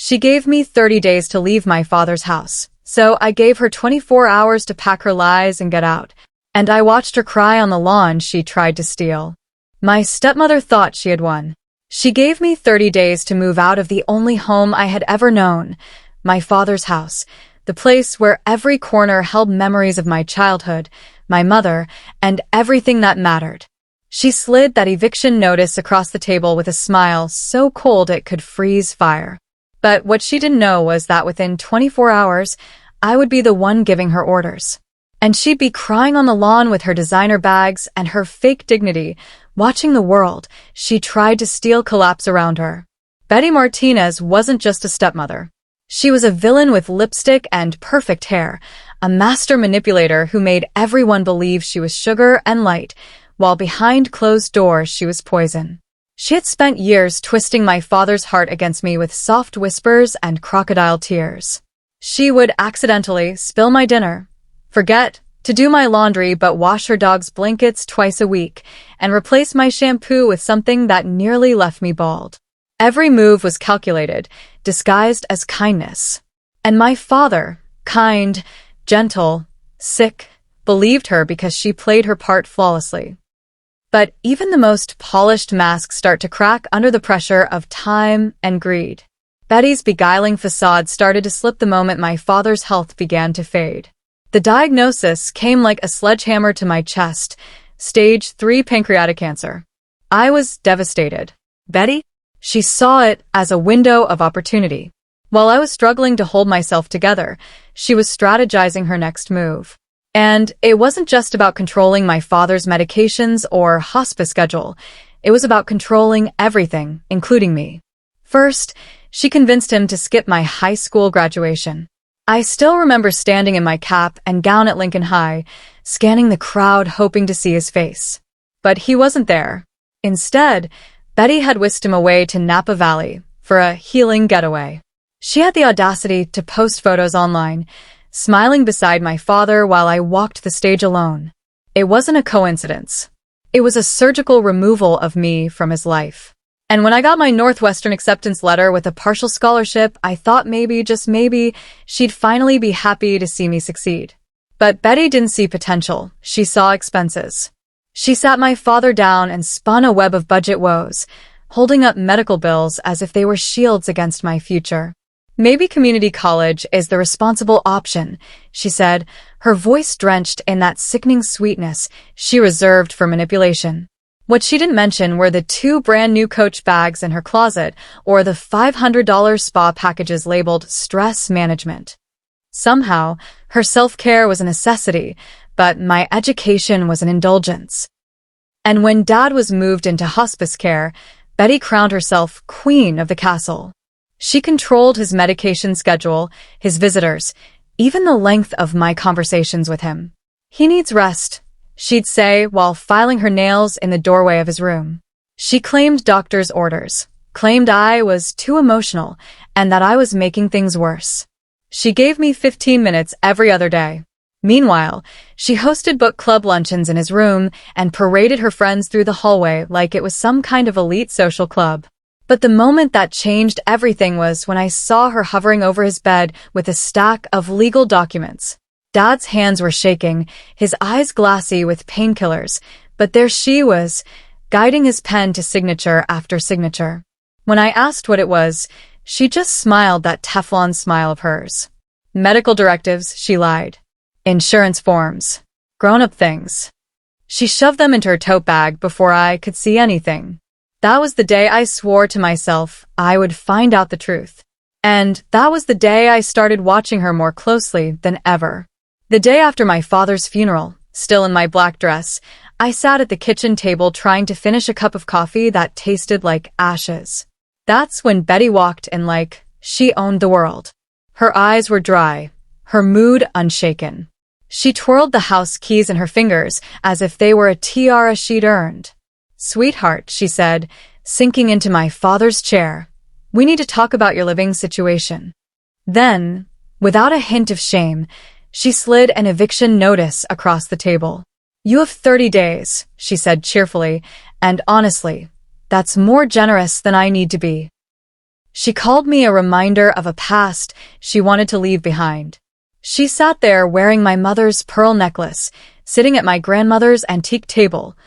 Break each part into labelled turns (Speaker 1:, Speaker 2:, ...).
Speaker 1: She gave me 30 days to leave my father's house, so I gave her 24 hours to pack her lies and get out, and I watched her cry on the lawn she tried to steal. My stepmother thought she had won. She gave me 30 days to move out of the only home I had ever known, my father's house, the place where every corner held memories of my childhood, my mother, and everything that mattered. She slid that eviction notice across the table with a smile so cold it could freeze fire. But what she didn't know was that within 24 hours, I would be the one giving her orders. And she'd be crying on the lawn with her designer bags and her fake dignity, watching the world she tried to steal collapse around her. Betty Martinez wasn't just a stepmother. She was a villain with lipstick and perfect hair, a master manipulator who made everyone believe she was sugar and light, while behind closed doors she was poison. She had spent years twisting my father's heart against me with soft whispers and crocodile tears. She would accidentally spill my dinner, forget to do my laundry but wash her dog's blankets twice a week, and replace my shampoo with something that nearly left me bald. Every move was calculated, disguised as kindness. And my father, kind, gentle, sick, believed her because she played her part flawlessly. But even the most polished masks start to crack under the pressure of time and greed. Betty's beguiling facade started to slip the moment my father's health began to fade. The diagnosis came like a sledgehammer to my chest, stage 3 pancreatic cancer. I was devastated. Betty? She saw it as a window of opportunity. While I was struggling to hold myself together, she was strategizing her next move. And it wasn't just about controlling my father's medications or hospice schedule. It was about controlling everything, including me. First, she convinced him to skip my high school graduation. I still remember standing in my cap and gown at Lincoln High, scanning the crowd hoping to see his face. But he wasn't there. Instead, Betty had whisked him away to Napa Valley for a healing getaway. She had the audacity to post photos online, smiling beside my father while I walked the stage alone. It wasn't a coincidence. It was a surgical removal of me from his life. And when I got my Northwestern acceptance letter with a partial scholarship, I thought maybe, just maybe, she'd finally be happy to see me succeed. But Betty didn't see potential. She saw expenses. She sat my father down and spun a web of budget woes, holding up medical bills as if they were shields against my future. Maybe community college is the responsible option, she said, her voice drenched in that sickening sweetness she reserved for manipulation. What she didn't mention were the 2 brand new Coach bags in her closet or the $500 spa packages labeled stress management. Somehow, her self-care was a necessity, but my education was an indulgence. And when Dad was moved into hospice care, Betty crowned herself queen of the castle. She controlled his medication schedule, his visitors, even the length of my conversations with him. "He needs rest," she'd say while filing her nails in the doorway of his room. She claimed doctor's orders, claimed I was too emotional, and that I was making things worse. She gave me 15 minutes every other day. Meanwhile, she hosted book club luncheons in his room and paraded her friends through the hallway like it was some kind of elite social club. But the moment that changed everything was when I saw her hovering over his bed with a stack of legal documents. Dad's hands were shaking, his eyes glassy with painkillers, but there she was, guiding his pen to signature after signature. When I asked what it was, she just smiled that Teflon smile of hers. "Medical directives," she lied. "Insurance forms. Grown-up things." She shoved them into her tote bag before I could see anything. That was the day I swore to myself I would find out the truth. And that was the day I started watching her more closely than ever. The day after my father's funeral, still in my black dress, I sat at the kitchen table trying to finish a cup of coffee that tasted like ashes. That's when Betty walked in like she owned the world. Her eyes were dry, her mood unshaken. She twirled the house keys in her fingers as if they were a tiara she'd earned. "Sweetheart," she said, sinking into my father's chair, "we need to talk about your living situation." Then, without a hint of shame, she slid an eviction notice across the table. "You have 30 days, she said cheerfully, "and honestly, that's more generous than I need to be." She called me a reminder of a past she wanted to leave behind. She sat there wearing my mother's pearl necklace, sitting at my grandmother's antique table,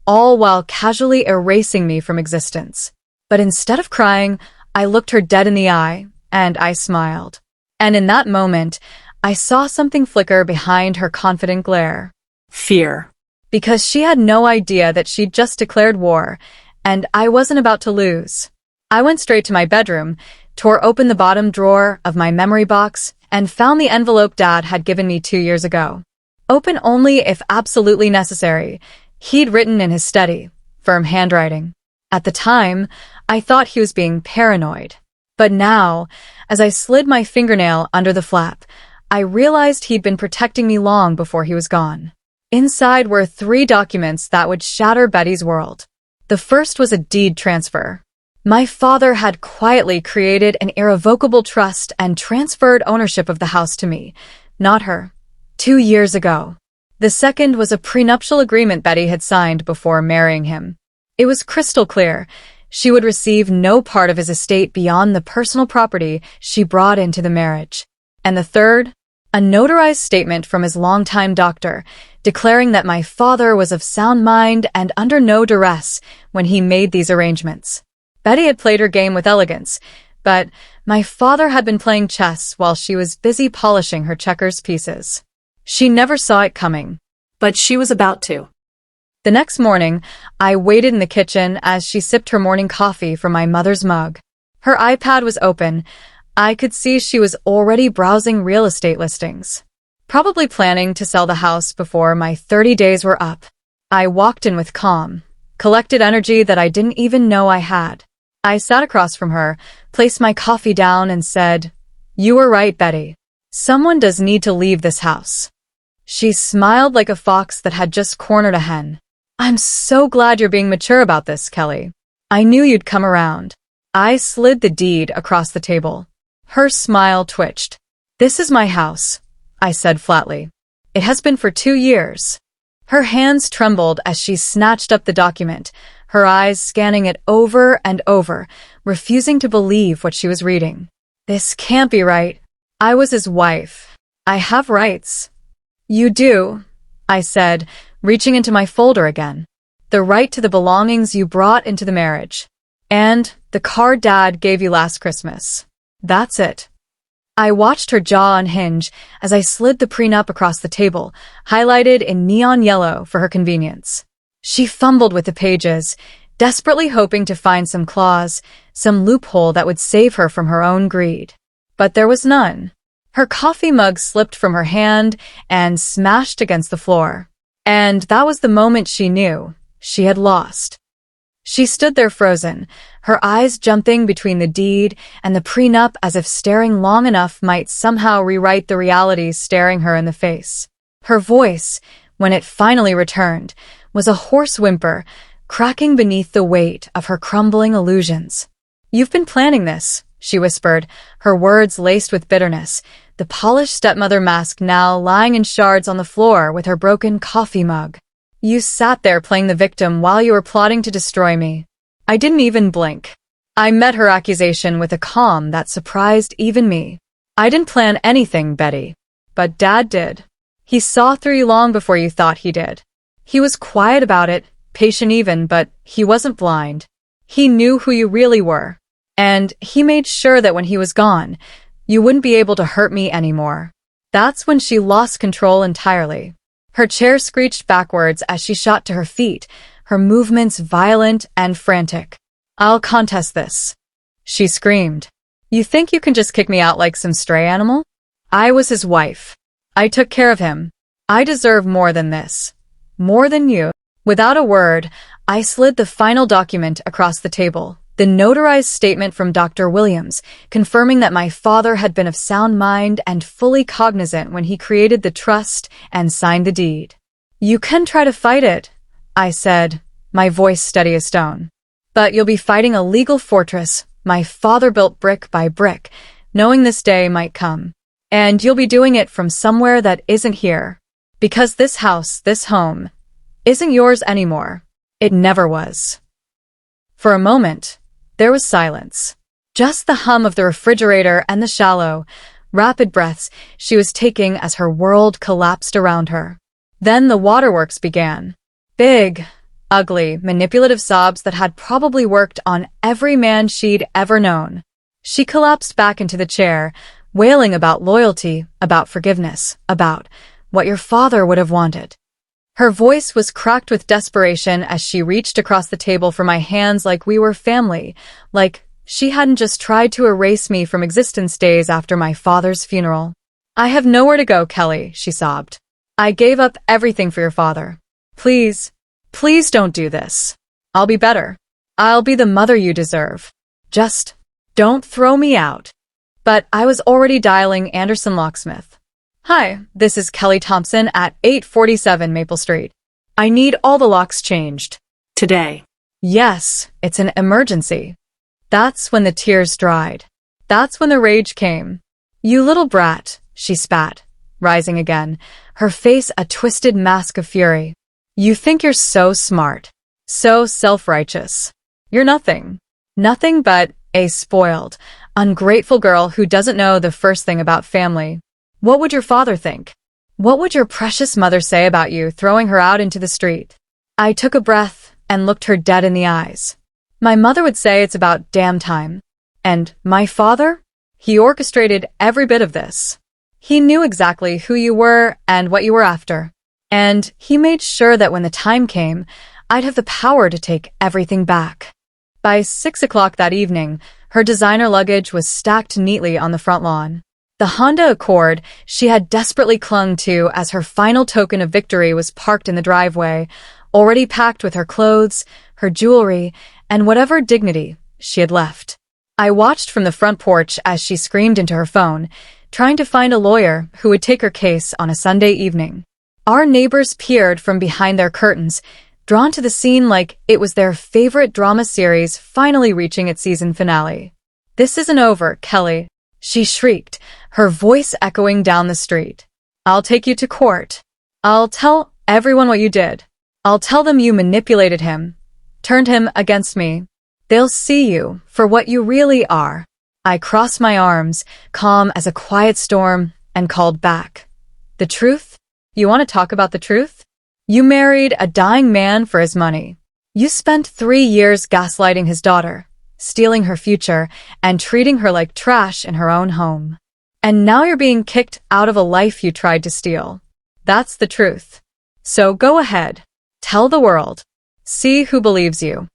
Speaker 1: all while casually erasing me from existence. But instead of crying, I looked her dead in the eye, and I smiled. And in that moment, I saw something flicker behind her confident glare.
Speaker 2: Fear.
Speaker 1: Because she had no idea that she'd just declared war, and I wasn't about to lose. I went straight to my bedroom, tore open the bottom drawer of my memory box, and found the envelope Dad had given me 2 years ago. Open only if absolutely necessary, he'd written in his steady, firm handwriting. At the time, I thought he was being paranoid. But now, as I slid my fingernail under the flap, I realized he'd been protecting me long before he was gone. Inside were 3 documents that would shatter Betty's world. The first was a deed transfer. My father had quietly created an irrevocable trust and transferred ownership of the house to me, not her, 2 years ago. The second was a prenuptial agreement Betty had signed before marrying him. It was crystal clear. She would receive no part of his estate beyond the personal property she brought into the marriage. And the third? A notarized statement from his longtime doctor, declaring that my father was of sound mind and under no duress when he made these arrangements. Betty had played her game with elegance, but my father had been playing chess while she was busy polishing her checkers pieces. She never saw it coming.
Speaker 2: But she was about to.
Speaker 1: The next morning, I waited in the kitchen as she sipped her morning coffee from my mother's mug. Her iPad was open. I could see she was already browsing real estate listings, probably planning to sell the house before my 30 days were up. I walked in with calm, collected energy that I didn't even know I had. I sat across from her, placed my coffee down, and said, "You were right, Betty. Someone does need to leave this house." She smiled like a fox that had just cornered a hen. "I'm so glad you're being mature about this, Kelly. I knew you'd come around." I slid the deed across the table. Her smile twitched. "This is my house," I said flatly. "It has been for 2 years." Her hands trembled as she snatched up the document, her eyes scanning it over and over, refusing to believe what she was reading. "This can't be right. I was his wife. I have rights." "You do," I said, reaching into my folder again. "The right to the belongings you brought into the marriage. And the car Dad gave you last Christmas. That's it." I watched her jaw unhinge as I slid the prenup across the table, highlighted in neon yellow for her convenience. She fumbled with the pages, desperately hoping to find some clause, some loophole that would save her from her own greed. But there was none. Her coffee mug slipped from her hand and smashed against the floor. And that was the moment she knew she had lost. She stood there frozen, her eyes jumping between the deed and the prenup as if staring long enough might somehow rewrite the reality staring her in the face. Her voice, when it finally returned, was a hoarse whimper, cracking beneath the weight of her crumbling illusions. "You've been planning this," she whispered, her words laced with bitterness, the polished stepmother mask now lying in shards on the floor with her broken coffee mug. "You sat there playing the victim while you were plotting to destroy me." I didn't even blink. I met her accusation with a calm that surprised even me. "I didn't plan anything, Betty. But Dad did. He saw through you long before you thought he did. He was quiet about it, patient even, but he wasn't blind. He knew who you really were. And he made sure that when he was gone, you wouldn't be able to hurt me anymore." That's when she lost control entirely. Her chair screeched backwards as she shot to her feet, her movements violent and frantic. "I'll contest this," she screamed. "You think you can just kick me out like some stray animal? I was his wife. I took care of him. I deserve more than this. More than you." Without a word, I slid the final document across the table, the notarized statement from Dr. Williams, confirming that my father had been of sound mind and fully cognizant when he created the trust and signed the deed. "You can try to fight it," I said, my voice steady as stone. "But you'll be fighting a legal fortress my father built brick by brick, knowing this day might come. And you'll be doing it from somewhere that isn't here. Because this house, this home, isn't yours anymore. It never was." For a moment, there was silence. Just the hum of the refrigerator and the shallow, rapid breaths she was taking as her world collapsed around her. Then the waterworks began. Big, ugly, manipulative sobs that had probably worked on every man she'd ever known. She collapsed back into the chair, wailing about loyalty, about forgiveness, about what your father would have wanted. Her voice was cracked with desperation as she reached across the table for my hands like we were family, like she hadn't just tried to erase me from existence days after my father's funeral. I have nowhere to go, Kelly, she sobbed. I gave up everything for your father. Please, please don't do this. I'll be better. I'll be the mother you deserve. Just don't throw me out. But I was already dialing Anderson Locksmith. Hi, this is Kelly Thompson at 847 Maple Street. I need all the locks changed.
Speaker 2: Today.
Speaker 1: Yes, it's an emergency. That's when the tears dried. That's when the rage came. You little brat, she spat, rising again, her face a twisted mask of fury. You think you're so smart, so self-righteous. You're nothing. Nothing but a spoiled, ungrateful girl who doesn't know the first thing about family. What would your father think? What would your precious mother say about you throwing her out into the street? I took a breath and looked her dead in the eyes. My mother would say it's about damn time. And my father? He orchestrated every bit of this. He knew exactly who you were and what you were after. And he made sure that when the time came, I'd have the power to take everything back. By 6 o'clock that evening, her designer luggage was stacked neatly on the front lawn. The Honda Accord she had desperately clung to as her final token of victory was parked in the driveway, already packed with her clothes, her jewelry, and whatever dignity she had left. I watched from the front porch as she screamed into her phone, trying to find a lawyer who would take her case on a Sunday evening. Our neighbors peered from behind their curtains, drawn to the scene like it was their favorite drama series finally reaching its season finale. This isn't over, Kelly, she shrieked, her voice echoing down the street. I'll take you to court. I'll tell everyone what you did. I'll tell them you manipulated him, turned him against me. They'll see you for what you really are. I crossed my arms, calm as a quiet storm, and called back. The truth? You want to talk about the truth? You married a dying man for his money. You spent 3 years gaslighting his daughter, stealing her future, and treating her like trash in her own home. And now you're being kicked out of a life you tried to steal. That's the truth. So go ahead. Tell the world. See who believes you.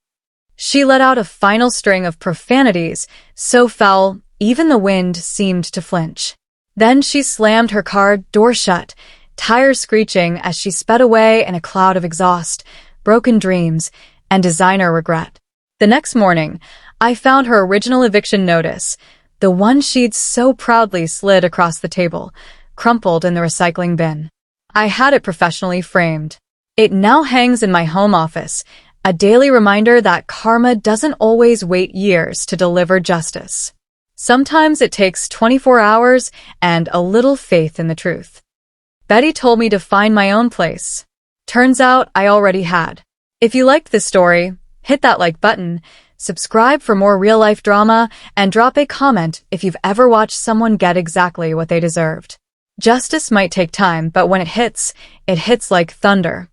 Speaker 1: She let out a final string of profanities, so foul even the wind seemed to flinch. Then she slammed her car door shut, tires screeching as she sped away in a cloud of exhaust, broken dreams, and designer regret. The next morning, I found her original eviction notice, the one she'd so proudly slid across the table, crumpled in the recycling bin. I had it professionally framed. It now hangs in my home office, a daily reminder that karma doesn't always wait years to deliver justice. Sometimes it takes 24 hours and a little faith in the truth. Betty told me to find my own place. Turns out I already had. If you liked this story, hit that like button, subscribe for more real-life drama, and drop a comment if you've ever watched someone get exactly what they deserved. Justice might take time, but when it hits like thunder.